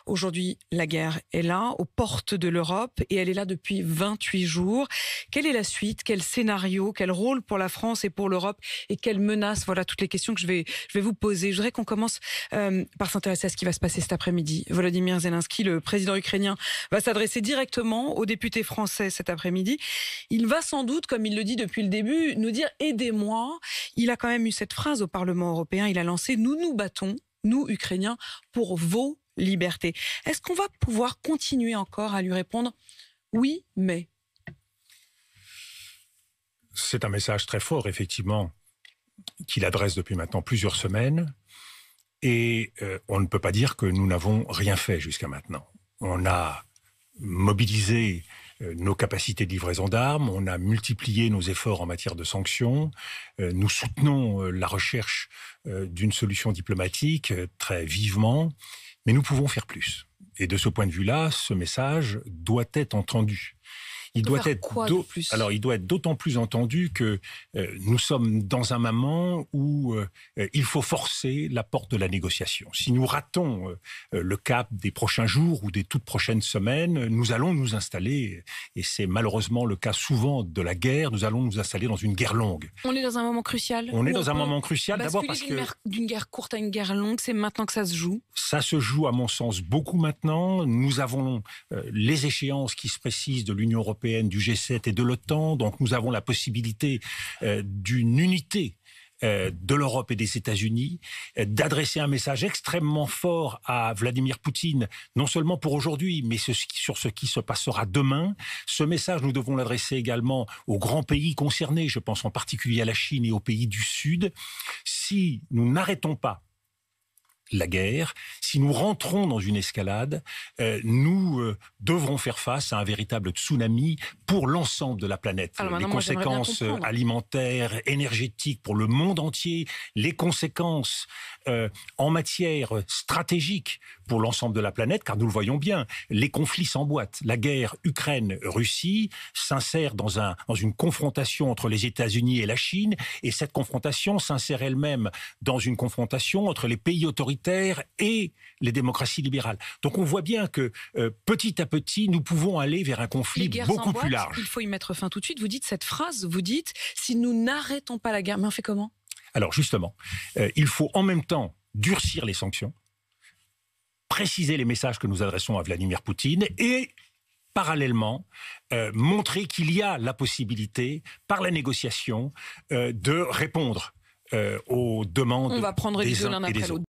Aujourd'hui, la guerre est là, aux portes de l'Europe, et elle est là depuis 28 jours. Quelle est la suite? Quel scénario? Quel rôle pour la France et pour l'Europe? Et quelles menaces? Voilà toutes les questions que je vais vous poser. Je voudrais qu'on commence par s'intéresser à ce qui va se passer cet après-midi. Volodymyr Zelensky, le président ukrainien, va s'adresser directement aux députés français cet après-midi. Il va sans doute, comme il le dit depuis le début, nous dire « aidez-moi ». Il a quand même eu cette phrase au Parlement européen. Il a lancé « nous nous battons, nous Ukrainiens, pour vos libertés ». Est-ce qu'on va pouvoir continuer encore à lui répondre « oui, mais ». C'est un message très fort, effectivement, qu'il adresse depuis maintenant plusieurs semaines. Et on ne peut pas dire que nous n'avons rien fait jusqu'à maintenant. On a mobilisé nos capacités de livraison d'armes, on a multiplié nos efforts en matière de sanctions, nous soutenons la recherche d'une solution diplomatique très vivement, mais nous pouvons faire plus. Et de ce point de vue-là, ce message doit être entendu. Il doit être d'autant plus entendu que nous sommes dans un moment où il faut forcer la porte de la négociation. Si nous ratons le cap des prochains jours ou des toutes prochaines semaines, nous allons nous installer, et c'est malheureusement le cas souvent de la guerre, nous allons nous installer dans une guerre longue. On est dans un moment crucial. On est dans un moment crucial, d'abord parce que d'une guerre courte à une guerre longue, c'est maintenant que ça se joue. Ça se joue, à mon sens, beaucoup maintenant. Nous avons les échéances qui se précisent de l'Union européenne, du G7 et de l'OTAN. Donc nous avons la possibilité d'une unité de l'Europe et des États-Unis, d'adresser un message extrêmement fort à Vladimir Poutine, non seulement pour aujourd'hui, mais sur ce qui se passera demain. Ce message, nous devons l'adresser également aux grands pays concernés, je pense en particulier à la Chine et aux pays du Sud. Si nous n'arrêtons pas la guerre, si nous rentrons dans une escalade, nous devrons faire face à un véritable tsunami pour l'ensemble de la planète. Les conséquences alimentaires, énergétiques pour le monde entier, les conséquences en matière stratégique pour l'ensemble de la planète, car nous le voyons bien, les conflits s'emboîtent. La guerre Ukraine-Russie s'insère dans une confrontation entre les États-Unis et la Chine, et cette confrontation s'insère elle-même dans une confrontation entre les pays autoritaires et les démocraties libérales. Donc on voit bien que petit à petit, nous pouvons aller vers un conflit beaucoup plus large. Il faut y mettre fin tout de suite. Vous dites cette phrase, vous dites « si nous n'arrêtons pas la guerre », mais on fait comment? Alors justement, il faut en même temps durcir les sanctions, préciser les messages que nous adressons à Vladimir Poutine et parallèlement, montrer qu'il y a la possibilité, par la négociation, de répondre aux demandes des uns et des autres.